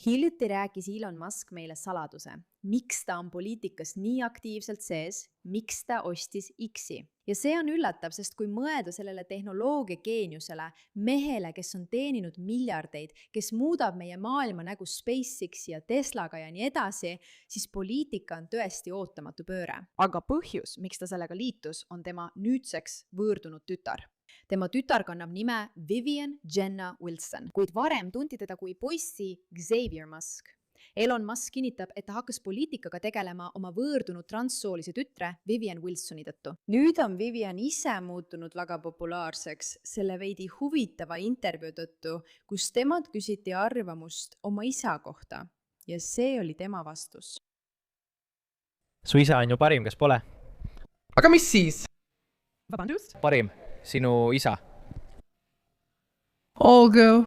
Hiljuti rääkis Elon Musk meile saladuse, miks ta on poliitikas nii aktiivselt sees, miks ta ostis X-i. Ja see on üllatav, sest kui mõelda sellele tehnoloogia geeniusele, mehele, kes on teeninud miljardeid, kes muudab meie maailma nagu SpaceX ja Teslaga ja nii edasi, siis poliitika on tõesti ootamatu pööre. Aga põhjus, miks ta sellega liitus, on tema nüüdseks võõrdunud tütar. Tema tütar kannab nime Vivian Jenna Wilson, kuid varem tunti teda kui poissi Xavier Musk. Elon Musk kinnitab, et ta hakkas poliitikaga tegelema oma võõrdunud transsoolise tütre Vivian Wilsoni tõttu. Nüüd on Vivian ise muutunud väga populaarseks selle veidi huvitava intervjuu tõttu, kus temalt küsiti arvamust oma isa kohta ja see oli tema vastus. Su isa on ju parim, kas pole? Aga mis siis? Vabandust? Parim, sinu isa. Olgu.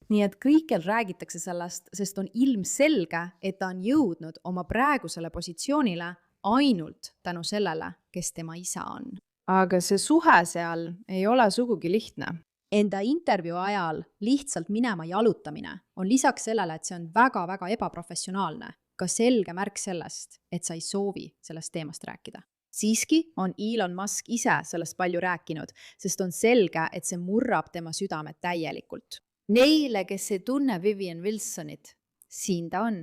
Nii et kõikjal räägitakse sellest, sest on ilmselge, et ta on jõudnud oma praegusele positsioonile ainult tänu sellele, kes tema isa on. Aga see suhe seal ei ole sugugi lihtne. Enda intervjuu ajal lihtsalt minema jalutamine on lisaks sellele, et see on väga-väga ebaprofessionaalne, ka selge märk sellest, et sa ei soovi sellest teemast rääkida. Siiski on Elon Musk ise sellest palju rääkinud, sest on selge, et see murrab tema südamed täielikult. Neile, kes ei tunne Vivian Wilsonit, siin ta on.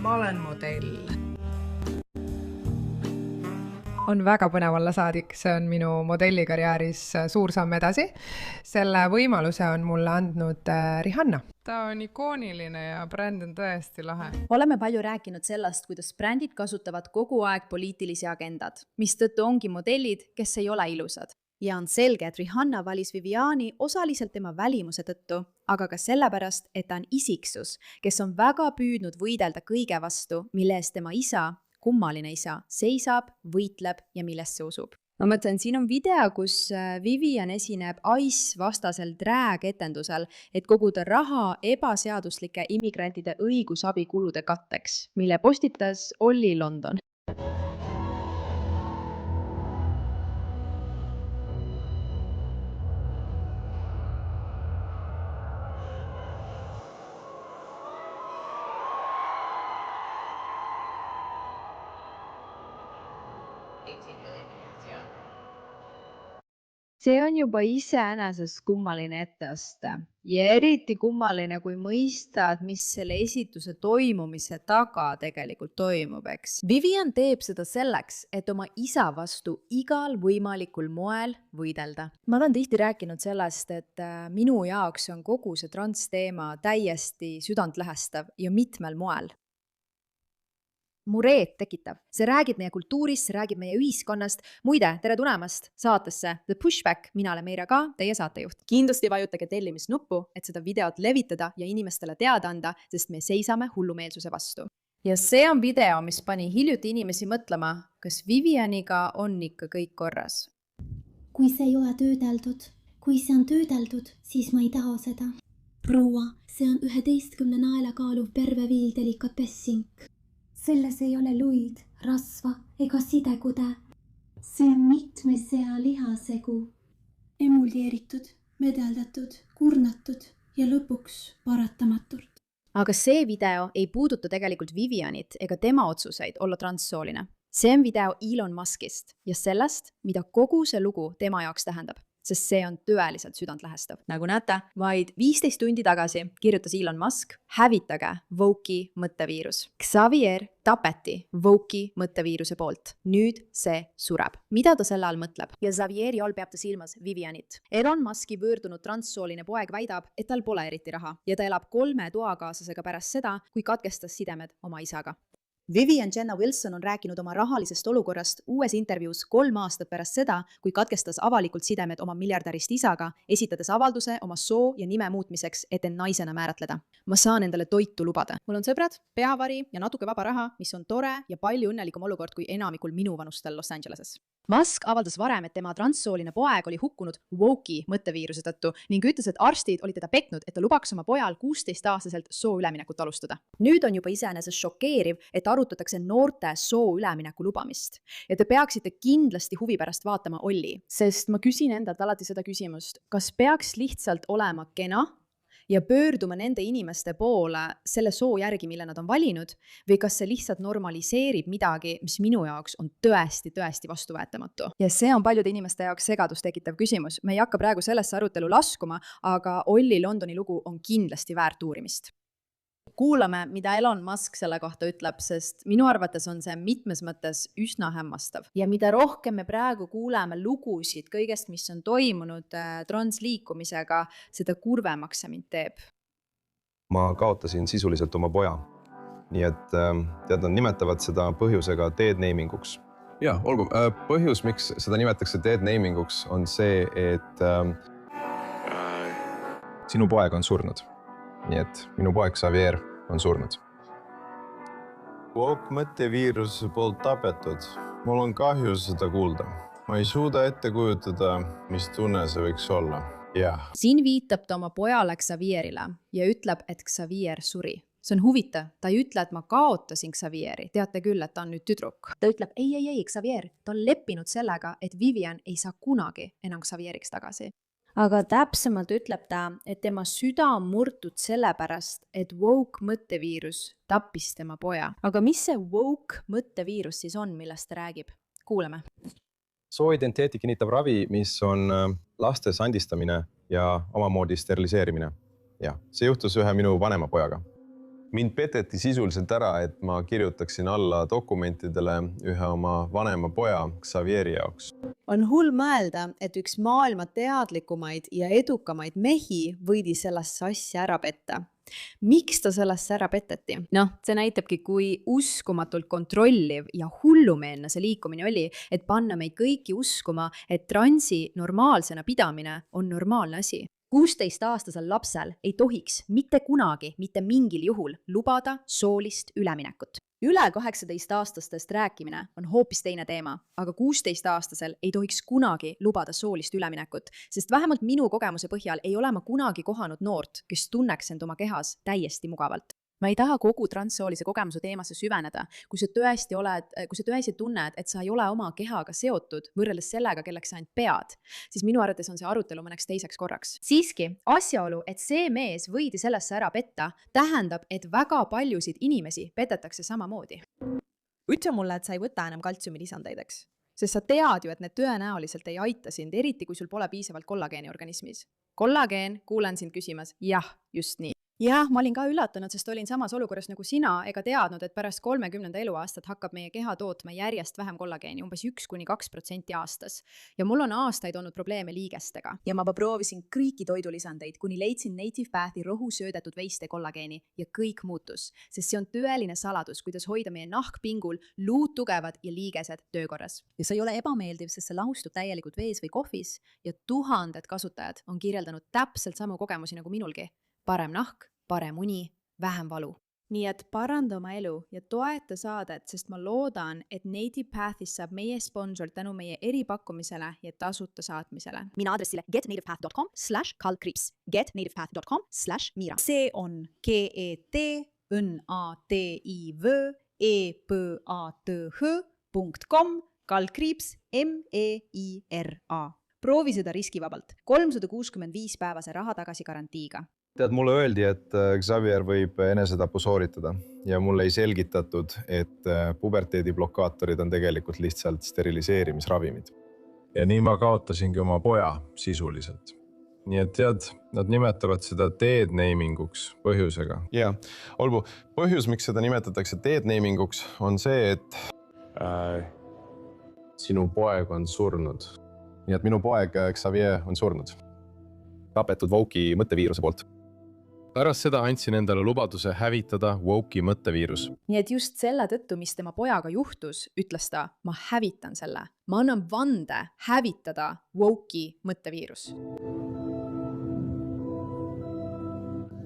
Ma olen modell. On väga põnev olla saadik, see on minu modellikarjääris suur samm edasi. Selle võimaluse on mulle andnud Rihanna. Ta on ikooniline ja bränd on tõesti lahe. Oleme palju rääkinud sellest, kuidas brändid kasutavad kogu aeg poliitilisi agendad, mistõttu ongi modellid, kes ei ole ilusad. Ja on selge, et Rihanna valis Viviani osaliselt tema välimuse tõttu, aga ka sellepärast, et ta on isiksus, kes on väga püüdnud võidelda kõige vastu, mille eest tema isa, kummaline isa, seisab, võitleb ja millesse usub. Ma mõtlen, siin on video, kus Vivian esineb ICE-vastasel drag-etendusel, et koguda raha ebaseaduslike immigrantide õigusabikulude katteks, mille postitas Olli London. See on juba iseenesest kummaline etteaste ja eriti kummaline, kui mõistad, mis selle esituse toimumise taga tegelikult toimub, eks. Vivian teeb seda selleks, et oma isa vastu igal võimalikul moel võidelda. Ma olen tihti rääkinud sellest, et minu jaoks on kogu see transteema täiesti südantlõhestav ja mitmel moel. Mureed tekitav. See räägib meie kultuurist, see räägib meie ühiskonnast. Muide, tere tulemast saatesse The Pushback. Mina olen Meira Ka, teie saatejuht. Kindlasti vajutage tellimisnuppu, et seda videot levitada ja inimestele teada anda, sest me seisame hullumeelsuse vastu. Ja see on video, mis pani hiljuti inimesi mõtlema, kas Vivianiga on ikka kõik korras. Kui see ei ole töödeldud, kui see on töödeldud, siis ma ei taha seda. Proua, see on 11 naela kaaluv perveviil delikatessink. Selles ei ole luid, rasva ega sidekude. See on mitme sea lihasegu. Emuljeeritud, medeldatud, kurnatud ja lõpuks paratamatult. Aga see video ei puuduta tegelikult Vivianit ega tema otsuseid olla transsooline. See on video Elon Muskist ja sellest, mida kogu see lugu tema jaoks tähendab. Sest see on tõeliselt südantlõhestav. Nagu näete, vaid 15 tundi tagasi kirjutas Elon Musk, hävitage Woke'i mõtteviirus. Xavier tapeti Woke'i mõtteviiruse poolt. Nüüd see sureb. Mida ta selle all mõtleb? Ja Xavieri all peab ta silmas Vivianit. Elon Muski võõrdunud transsooline poeg väidab, et tal pole eriti raha ja ta elab 3 toakaaslasega pärast seda, kui katkestas sidemed oma isaga. Vivian Jenna Wilson on rääkinud oma rahalisest olukorrast uues intervjuus 3 aastat pärast seda, kui katkestas avalikult sidemed oma miljardärist isaga, esitades avalduse oma soo ja nime muutmiseks, et end naisena määratleda. Ma saan endale toitu lubada. Mul on sõbrad, peavari ja natuke vaba raha, mis on tore ja palju õnnelikum olukord kui enamikul minu vanustel Los Angeleses. Musk avaldas varem, et tema transsooline poeg oli hukkunud Woke'i mõtteviiruse tõttu ning ütles, et arstid olid teda petnud, et ta lubaks oma pojal 16-aastaselt soo üleminekut alustada. Nüüd on juba iseenesest šokeeriv, et arutatakse noorte soo ülemineku lubamist. Ja te peaksite kindlasti huvi pärast vaatama Olli, sest ma küsin endalt alati seda küsimust, kas peaks lihtsalt olema kena ja pöörduma nende inimeste poole selle soo järgi, mille nad on valinud, või kas see lihtsalt normaliseerib midagi, mis minu jaoks on tõesti vastuvõetamatu. Ja see on paljude inimeste jaoks segadust tekitav küsimus. Me ei hakka praegu sellesse arutelu laskuma, aga Olli Londoni lugu on kindlasti väärt uurimist. Kuulame, mida Elon Musk selle kohta ütleb, sest minu arvates on see mitmes mõttes üsna hämmastav. Ja mida rohkem me praegu kuuleme lugusid kõigest, mis on toimunud transliikumisega, seda kurvemaks see mind teeb. Ma kaotasin sisuliselt oma poja. Nii et nad nimetavad seda põhjusega deadnaminguks. Ja, olgu. Põhjus, miks seda nimetatakse deadnaminguks, on see, et sinu poeg on surnud. Nii et minu poeg Xavier on surnud. Woke mõtteviiruse poolt tapetud. Mul on kahju seda kuulda. Ma ei suuda ette kujutada, mis tunne see võiks olla. Jah. Siin viitab ta oma pojale Xavierile ja ütleb, et Xavier suri. See on huvitav. Ta ei ütle, et ma kaotasin Xavieri. Teate küll, et ta on nüüd tüdruk. Ta ütleb, ei, Xavier. Ta on leppinud sellega, et Vivian ei saa kunagi enam Xavieriks tagasi. Aga täpsemalt ütleb ta, et tema süda on murtud sellepärast, et woke mõtteviirus tappis tema poja. Aga mis see woke mõtteviirus siis on, millest ta räägib? Kuuleme. Sooidentiteeti kinnitab ravi, mis on laste sandistamine ja omamoodi steriliseerimine. Ja, see juhtus ühe minu vanema pojaga. Mind peteti sisuliselt ära, et ma kirjutaksin alla dokumentidele ühe oma vanema poja Xavieri jaoks. On hull mõelda, et üks maailma teadlikumaid ja edukamaid mehi võidi sellesse asja ära petta. Miks ta sellesse ära peteti? See näitabki, kui uskumatult kontrolliv ja hullumeelne see liikumine oli, et panna meid kõiki uskuma, et transi normaalsena pidamine on normaalne asi. 16-aastasel lapsel ei tohiks mitte kunagi, mitte mingil juhul lubada soolist üleminekut. Üle 18-aastastest rääkimine on hoopis teine teema, aga 16-aastasel ei tohiks kunagi lubada soolist üleminekut, sest vähemalt minu kogemuse põhjal ei ole ma kunagi kohanud noort, kes tunneks end oma kehas täiesti mugavalt. Ma ei taha kogu transsoolise kogemuse teemasse süveneda, kui sa tõesti tunned, et sa ei ole oma kehaga seotud võrreldes sellega, kelleks sa end pead, siis minu arvates on see arutelu mõneks teiseks korraks. Siiski, asjaolu, et see mees võidi sellesse ära petta, tähendab, et väga paljusid inimesi petetakse samamoodi. Ütle mulle, et sa ei võta enam kaltsiumi lisandeideks, sest sa tead ju, et need tõenäoliselt ei aita sind, eriti kui sul pole piisavalt kollageeni organismis. Kollageen, kuulen sind küsimas, jah, just nii. Jah, ma olin ka üllatunud, sest olin samas olukorras nagu sina ega teadnud, et pärast 30. eluaastat hakkab meie keha tootma järjest vähem kollageeni, umbes 1–2% aastas. Ja mul on aastaid olnud probleeme liigestega. Ja ma proovisin kõiki toidulisandeid, kuni leidsin Native Pathi rohusöödetud veiste kollageeni ja kõik muutus, sest see on tõeline saladus, kuidas hoida meie nahk pingul, luud tugevad ja liigesed töökorras. Ja see ei ole ebameeldiv, sest see lahustub täielikult vees või kohvis ja tuhanded kasutajad on kirjeldanud täpselt samu kogemusi nagu minulgi. Parem nahk, parem uni, vähem valu. Nii et paranda oma elu ja toeta saadet, sest ma loodan, et Native Pathist saab meie sponsor tänu meie eripakkumisele ja tasuta saatmisele. Mina aadressile getnativepath.com/kalkriips, getnativepath.com/Mira. See on getnativepath.com/MEIRA. Proovi seda riskivabalt. 365 päevase raha tagasi garantiiga. Tead, mulle öeldi, et Xavier võib enesetapu sooritada ja mulle ei selgitatud, et puberteediblokaatorid on tegelikult lihtsalt steriliseerimisravimid. Ja nii ma kaotasingi oma poja sisuliselt. Nii et tead, nad nimetavad seda deadnaminguks põhjusega. Ja, olgu, põhjus, miks seda nimetatakse deadnaminguks, on see, et sinu poeg on surnud. Nii et minu poeg Xavier on surnud. Tapetud woke'i mõtteviiruse poolt. Pärast seda andsin endale lubaduse hävitada woke'i mõtteviirus. Nii et just selle tõttu, mis tema pojaga juhtus, ütles ta, ma hävitan selle. Ma annan vande hävitada woke'i mõtteviirus.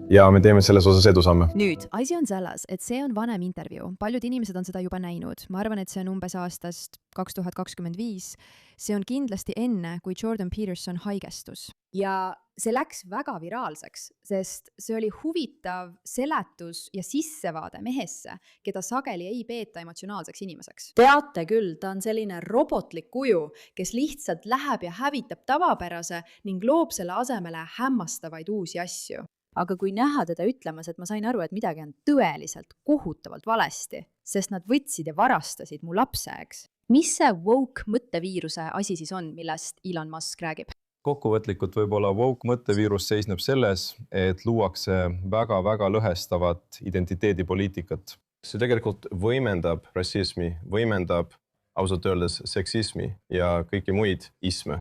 Ja me teeme selles osas edusamme. Nüüd, asi on selles, et see on vanem intervjuu. Paljud inimesed on seda juba näinud. Ma arvan, et see on umbes aastast 2025. See on kindlasti enne, kui Jordan Peterson haigestus. Ja see läks väga viraalseks, sest see oli huvitav seletus ja sissevaade mehesse, keda sageli ei peeta emotsionaalseks inimeseks. Teate küll, ta on selline robotlik kuju, kes lihtsalt läheb ja hävitab tavapärase ning loob selle asemele hämmastavaid uusi asju. aga kui näha teda ütlemas, et ma sain aru, et midagi on tõeliselt kohutavalt valesti, sest nad võtsid ja varastasid mu lapse, eks. Mis see woke mõtteviiruse asi siis on, millest Elon Musk räägib? Kokkuvõtlikult võib-olla woke mõtteviirus seisneb selles, et luuakse väga-väga lõhestavat identiteedipoliitikat. See tegelikult võimendab rassismi, võimendab ausalt öeldes seksismi ja kõiki muid isme.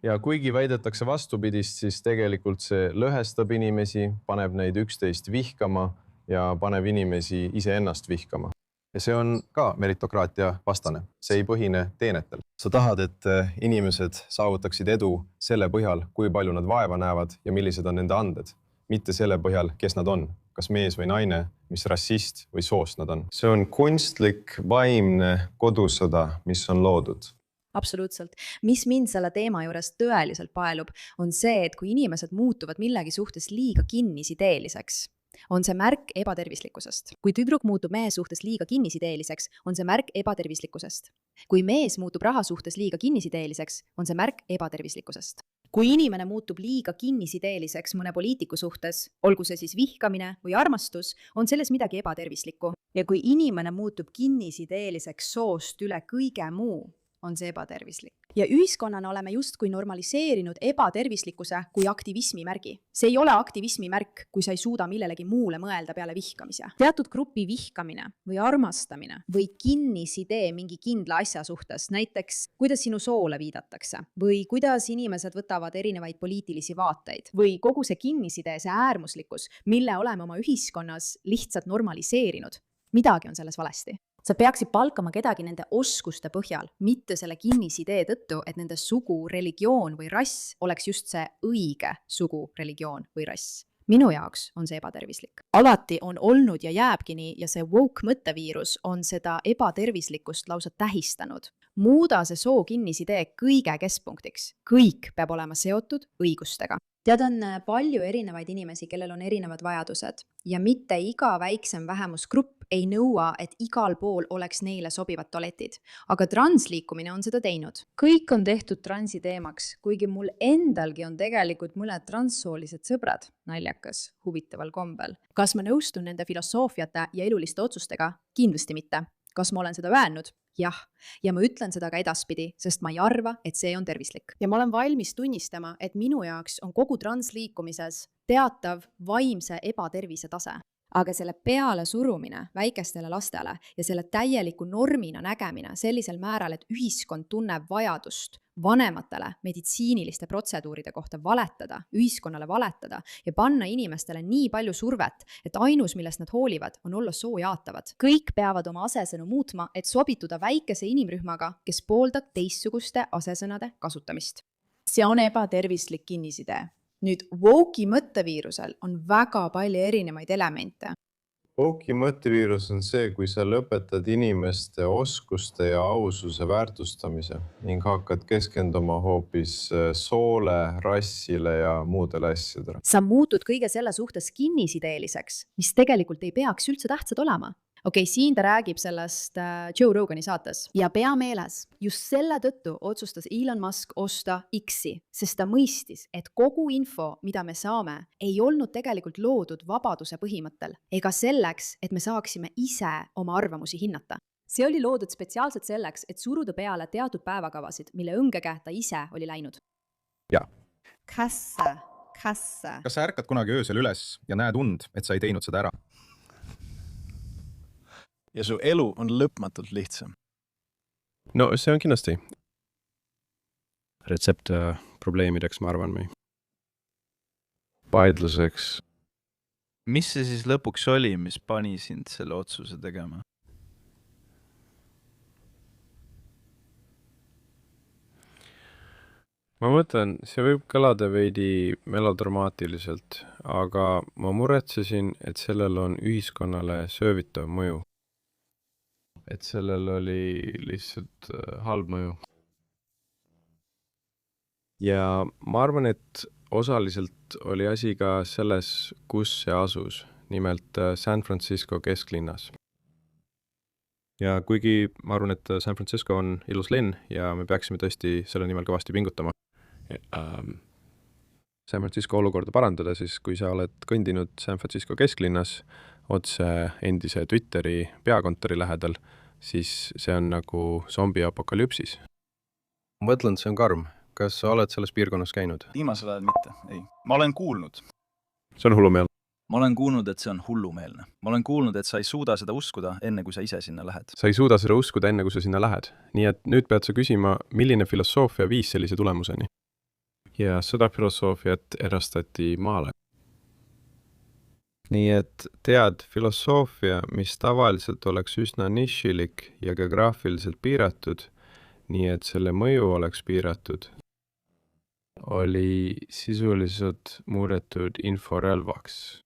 Ja kuigi väidetakse vastupidist, siis tegelikult see lõhestab inimesi, paneb neid üksteist vihkama ja paneb inimesi iseennast vihkama. Ja see on ka meritokraatia vastane. See ei põhine teenetel. Sa tahad, et inimesed saavutaksid edu selle põhjal, kui palju nad vaeva näevad ja millised on nende anded. Mitte selle põhjal, kes nad on, kas mees või naine, mis rassist või soost nad on. See on kunstlik, vaimne kodusõda, mis on loodud. Absoluutselt. Mis mind selle teema juures tõeliselt paelub, on see, et kui inimesed muutuvad millegi suhtes liiga kinnisideeliseks, on see märk ebatervislikkusest. Kui tüdruk muutub mehe suhtes liiga kinnisideeliseks, on see märk ebatervislikkusest. Kui mees muutub raha suhtes liiga kinnisideeliseks, on see märk ebatervislikkusest. Kui inimene muutub liiga kinnisideeliseks mõne poliitiku suhtes, olgu see siis vihkamine või armastus, on selles midagi ebatervislikku. Ja kui inimene muutub kinnisideeliseks soost üle kõige muu, on see ebatervislik. Ja ühiskonnana oleme justkui normaliseerinud ebatervislikkuse kui aktivismi märgi. See ei ole aktivismi märk, kui sa ei suuda millelegi muule mõelda peale vihkamise. Teatud grupi vihkamine või armastamine või kinnisidee mingi kindla asja suhtes, näiteks kuidas sinu soole viidatakse või kuidas inimesed võtavad erinevaid poliitilisi vaateid või kogu see kinnisidee, see äärmuslikkus, mille oleme oma ühiskonnas lihtsalt normaliseerinud. Midagi on selles valesti. Sa peaksid palkama kedagi nende oskuste põhjal, mitte selle kinnisidee tõttu, et nende sugu, religioon või rass oleks just see õige sugu, religioon või rass. Minu jaoks on see ebatervislik. Alati on olnud ja jääbki nii ja see woke mõtteviirus on seda ebatervislikkust lausa tähistanud. Muuda see soo kinnisidee kõige keskpunktiks. Kõik peab olema seotud õigustega. Tead, on palju erinevaid inimesi, kellel on erinevad vajadused ja mitte iga väiksem vähemusgrupp ei nõua, et igal pool oleks neile sobivad tualetid, aga transliikumine on seda teinud. Kõik on tehtud transi teemaks, kuigi mul endalgi on tegelikult mõned transsoolised sõbrad, naljakas, huvitaval kombel. Kas ma nõustun nende filosoofiate ja eluliste otsustega? Kindlasti mitte. Kas ma olen seda öelnud? Jah, ja ma ütlen seda ka edaspidi, sest ma ei arva, et see on tervislik. Ja ma olen valmis tunnistama, et minu jaoks on kogu transliikumises teatav vaimse ebatervise tase. Aga selle peale surumine väikestele lastele ja selle täieliku normina nägemine sellisel määral, et ühiskond tunneb vajadust vanematele meditsiiniliste protseduuride kohta valetada, ühiskonnale valetada ja panna inimestele nii palju survet, et ainus, millest nad hoolivad, on olla soo jaatavad. Kõik peavad oma asesõnu muutma, et sobituda väikese inimrühmaga, kes pooldab teistsuguste asesõnade kasutamist. See on ebatervislik kinnisidee. Nüüd, woke'i mõtteviirusel on väga palju erinevaid elemente. Woke'i mõtteviirus on see, kui sa lõpetad inimeste oskuste ja aususe väärtustamise ning hakkad keskenduma hoopis soole, rassile ja muudele asjadele. Sa muutud kõige selle suhtes kinnisideeliseks, mis tegelikult ei peaks üldse tähtsad olema. Okei, siin ta räägib sellest Joe Rogani saates ja pea meeles, just selle tõttu otsustas Elon Musk osta X-i, sest ta mõistis, et kogu info, mida me saame, ei olnud tegelikult loodud vabaduse põhimõttel ega selleks, et me saaksime ise oma arvamusi hinnata. See oli loodud spetsiaalselt selleks, et suruda peale teatud päevakavasid, mille õngege ta ise oli läinud. Ja. Kas sa ärkad kunagi öösel üles ja näed und, et sa ei teinud seda ära? Ja su elu on lõpmatult lihtsam. No see on kindlasti. Retsept probleemideks, ma arvan, või? Vaidluseks. Mis see siis lõpuks oli, mis pani sind selle otsuse tegema? Ma mõtlen, see võib kõlada veidi melodramaatiliselt, aga ma muretsesin, et sellel on ühiskonnale söövitav mõju. Et sellel oli lihtsalt halb mõju. Ja ma arvan, et osaliselt oli asi ka selles, kus see asus, nimelt San Francisco kesklinnas. Ja kuigi ma arvan, et San Francisco on ilus linn ja me peaksime tõesti selle nimel kõvasti pingutama. San Francisco olukorda parandada, siis kui sa oled kõndinud San Francisco kesklinnas otse endise Twitteri peakontori lähedal, siis see on nagu zombi apokalüpsis. Ma mõtlen, see on karm. Kas sa oled selles piirkonnas käinud? Viimasel ajal mitte, ei. Ma olen kuulnud. See on hullumeelne. Ma olen kuulnud, et see on hullumeelne. Ma olen kuulnud, et sa ei suuda seda uskuda enne, kui sa ise sinna lähed. Sa ei suuda seda uskuda enne, kui sa sinna lähed. Nii et nüüd pead sa küsima, milline filosoofia viis sellise tulemuseni. Ja seda filosoofiat erastati maale. Nii et tead, filosoofia, mis tavaliselt oleks üsna nišilik ja geograafiliselt piiratud, nii et selle mõju oleks piiratud, oli sisuliselt muudetud inforelvaks.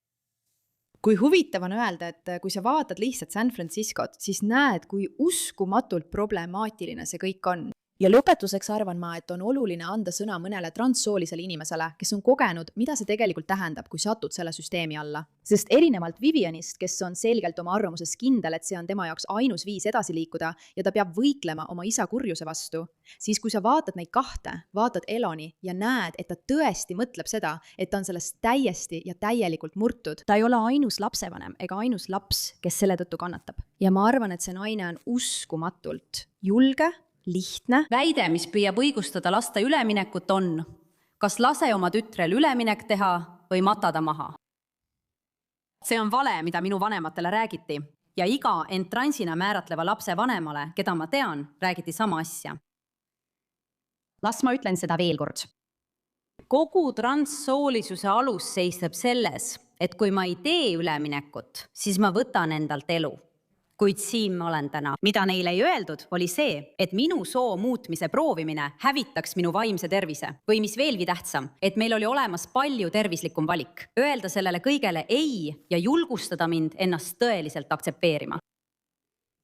Kui huvitav on öelda, et kui sa vaatad lihtsalt San Franciscot, siis näed, kui uskumatult problemaatiline see kõik on. Ja lõpetuseks arvan ma, et on oluline anda sõna mõnele transsoolisele inimesele, kes on kogenud, mida see tegelikult tähendab, kui satud selle süsteemi alla. Sest erinevalt Vivianist, kes on selgelt oma arvamuses kindel, et see on tema jaoks ainus viis edasi liikuda ja ta peab võitlema oma isa kurjuse vastu, siis kui sa vaatad neid kahte, vaatad Eloni ja näed, et ta tõesti mõtleb seda, et ta on sellest täiesti ja täielikult murtud. Ta ei ole ainus lapsevanem ega ainus laps, kes selle tõttu kannatab. Ja ma arvan, et see naine on uskumatult julge, lihtne. Väide, mis püüab õigustada laste üleminekut on, kas lase oma tütrel üleminek teha või matada maha. See on vale, mida minu vanematele räägiti ja iga end transina määratleva lapse vanemale, keda ma tean, räägiti sama asja. Las ma ütlen seda veel kord. Kogu transsoolisuse alus seisneb selles, et kui ma ei tee üleminekut, siis ma võtan endalt elu. Kuid siin ma olen täna. Mida neile ei öeldud, oli see, et minu soo muutmise proovimine hävitaks minu vaimse tervise. Või mis veelgi tähtsam, et meil oli olemas palju tervislikum valik. Öelda sellele kõigele ei ja julgustada mind ennast tõeliselt aktsepteerima.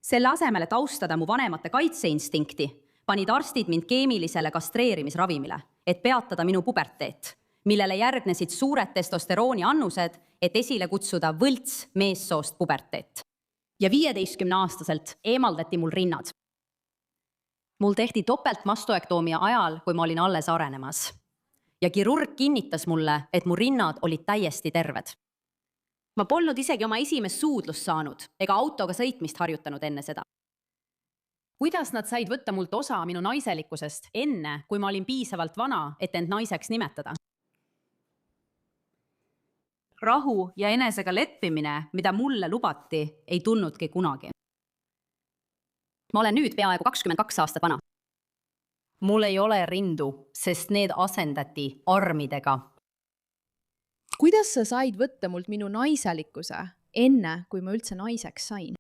Selle asemele taustada mu vanemate kaitseinstinkti, panid arstid mind keemilisele kastreerimisravimile, et peatada minu puberteet, millele järgnesid suured testosterooni annused, et esile kutsuda võlts meessoost puberteet. Ja 15-aastaselt eemaldati mul rinnad. Mul tehti topelt mastoektoomia ajal, kui ma olin alles arenemas. Ja kirurg kinnitas mulle, et mu rinnad olid täiesti terved. Ma polnud isegi oma esimest suudlust saanud ega autoga sõitmist harjutanud enne seda. Kuidas nad said võtta mult osa minu naiselikkusest enne, kui ma olin piisavalt vana, et end naiseks nimetada? Rahu ja enesega leppimine, mida mulle lubati, ei tulnudki kunagi. Ma olen nüüd peaaegu 22 aastat vana. Mul ei ole rindu, sest need asendati armidega. Kuidas sa said võtta mult minu naiselikkuse enne, kui ma üldse naiseks sain?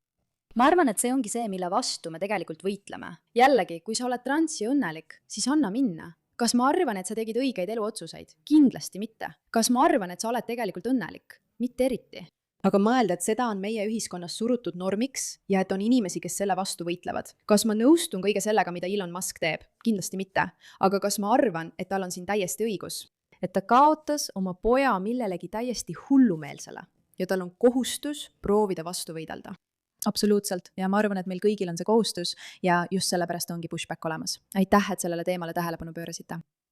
Ma arvan, et see ongi see, mille vastu me tegelikult võitleme. Jällegi, kui sa oled trans ja õnnelik, siis anna minna. Kas ma arvan, et sa tegid õigeid eluotsuseid? Kindlasti mitte. Kas ma arvan, et sa oled tegelikult õnnelik? Mitte eriti. Aga mõelda, et seda on meie ühiskonnas surutud normiks ja et on inimesi, kes selle vastu võitlevad. Kas ma nõustun kõige sellega, mida Elon Musk teeb? Kindlasti mitte. Aga kas ma arvan, et tal on siin täiesti õigus? Et ta kaotas oma poja millelegi täiesti hullumeelsele ja tal on kohustus proovida vastu võidelda. Absoluutselt. Ja ma arvan, et meil kõigil on see kohustus ja just sellepärast ongi pushback olemas. Aitäh, et sellele teemale tähelepanu pöörasite.